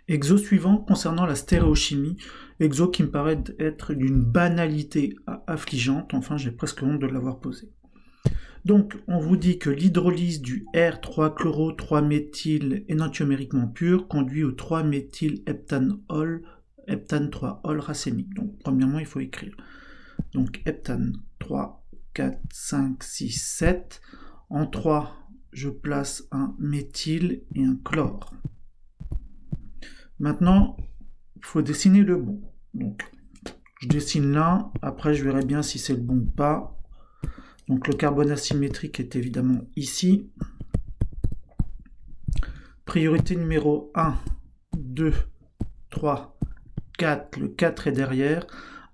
Exo suivant concernant la stéréochimie, exo qui me paraît être d'une banalité affligeante, enfin j'ai presque honte de l'avoir posé. Donc on vous dit que l'hydrolyse du R3-chloro-3-méthyl énantiomériquement pur conduit au 3-méthylheptanol, heptane 3-ol racémique. Donc premièrement il faut écrire. Donc heptane 3, 4, 5, 6, 7. En 3, je place un méthyle et un chlore. Maintenant, il faut dessiner le bon. Donc, je dessine là, après je verrai bien si c'est le bon ou pas. Donc le carbone asymétrique est évidemment ici. Priorité numéro 1, 2, 3, 4. Le 4 est derrière.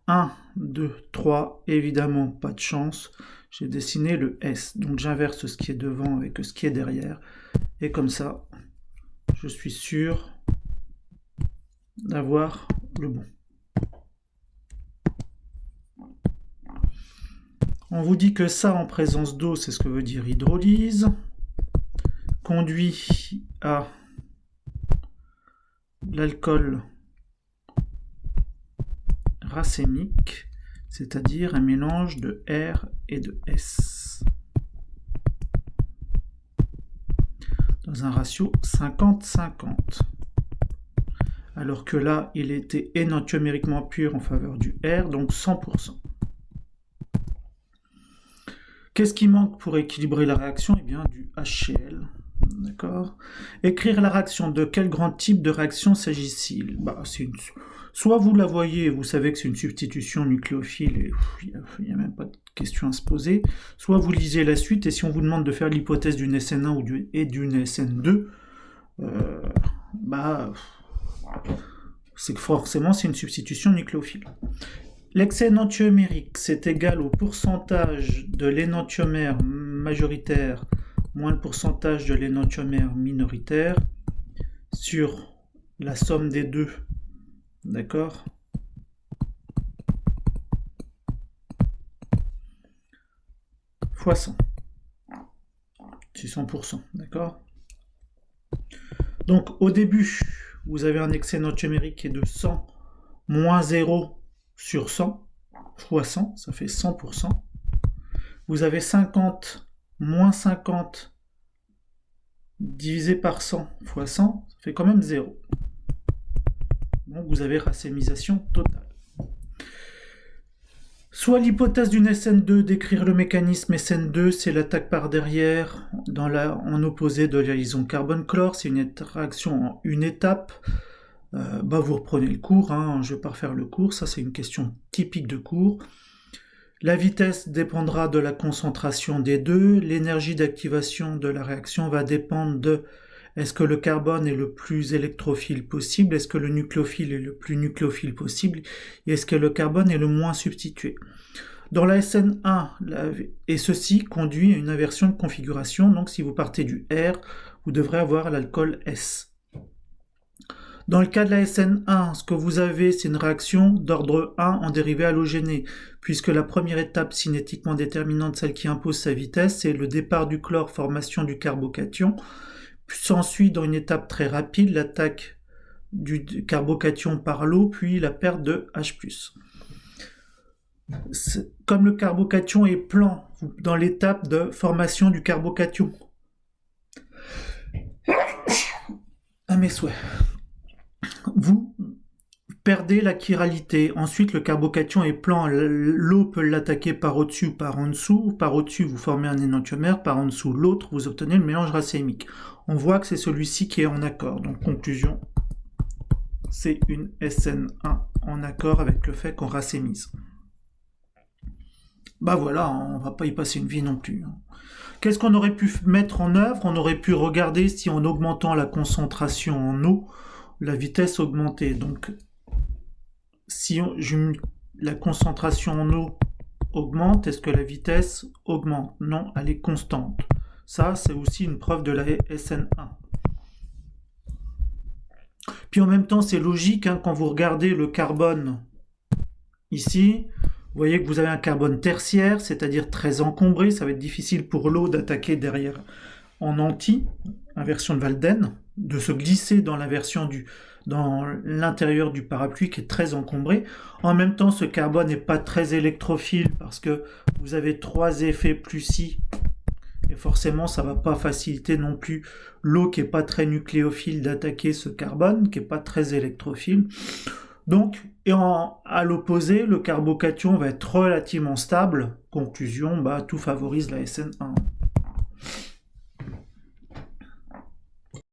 1, 2, 3, évidemment pas de chance. J'ai dessiné le S. Donc j'inverse ce qui est devant avec ce qui est derrière. Et comme ça, je suis sûr d'avoir le bon. On vous dit que ça, en présence d'eau, c'est ce que veut dire hydrolyse, conduit à l'alcool racémique, c'est-à-dire un mélange de R et de S, dans un ratio 50-50. Alors que là, il était énantiomériquement pur en faveur du R, donc 100%. Qu'est-ce qui manque pour équilibrer la réaction? Eh bien, du HCl. D'accord. Écrire la réaction. De quel grand type de réaction s'agit-il? Soit vous la voyez, vous savez que c'est une substitution nucléophile, et il n'y a même pas de question à se poser. Soit vous lisez la suite, et si on vous demande de faire l'hypothèse d'une SN1 et d'une SN2, c'est que forcément c'est une substitution nucléophile. L'excès énantiomérique, c'est égal au pourcentage de l'énantiomère majoritaire moins le pourcentage de l'énantiomère minoritaire sur la somme des deux, d'accord, fois 100. C'est 100%, d'accord. Donc au début, vous avez un excès énantiomérique qui est de 100 moins 0 sur 100 fois 100, ça fait 100%. Vous avez 50 moins 50 divisé par 100 fois 100, ça fait quand même 0. Donc vous avez racémisation totale. Soit l'hypothèse d'une SN2, d'écrire le mécanisme SN2, c'est l'attaque par derrière en opposé de la liaison carbone-chlore, c'est une réaction en une étape. Vous reprenez le cours, je ne vais pas refaire le cours, ça c'est une question typique de cours. La vitesse dépendra de la concentration des deux, l'énergie d'activation de la réaction va dépendre de est-ce que le carbone est le plus électrophile possible, est-ce que le nucléophile est le plus nucléophile possible, et est-ce que le carbone est le moins substitué. Dans la SN1, et ceci conduit à une inversion de configuration, donc si vous partez du R, vous devrez avoir l'alcool S. Dans le cas de la SN1, ce que vous avez, c'est une réaction d'ordre 1 en dérivée halogénée, puisque la première étape cinétiquement déterminante, celle qui impose sa vitesse, c'est le départ du chlore, formation du carbocation. S'ensuit, dans une étape très rapide, l'attaque du carbocation par l'eau, puis la perte de H+. Comme le carbocation est plan dans l'étape de formation du carbocation. À mes souhaits. Vous perdez la chiralité. Ensuite, le carbocation est plan. L'eau peut l'attaquer par au-dessus ou par en dessous. Par au-dessus, vous formez un énantiomère. Par en dessous, l'autre, vous obtenez le mélange racémique. On voit que c'est celui-ci qui est en accord. Donc, conclusion, c'est une SN1 en accord avec le fait qu'on racémise. Voilà, on va pas y passer une vie non plus. Qu'est-ce qu'on aurait pu mettre en œuvre? On aurait pu regarder si en augmentant la concentration en eau, la vitesse augmentait. Donc, si la concentration en eau augmente, est-ce que la vitesse augmente? Non, elle est constante. Ça, c'est aussi une preuve de la SN1. Puis en même temps, c'est logique, quand vous regardez le carbone ici, vous voyez que vous avez un carbone tertiaire, c'est-à-dire très encombré. Ça va être difficile pour l'eau d'attaquer derrière en anti, inversion de Walden. de se glisser dans l'intérieur du parapluie qui est très encombré. En même temps, ce carbone n'est pas très électrophile parce que vous avez trois effets plus I et forcément ça va pas faciliter non plus l'eau qui est pas très nucléophile d'attaquer ce carbone qui est pas très électrophile. Donc, à l'opposé, le carbocation va être relativement stable. Conclusion, tout favorise la SN1.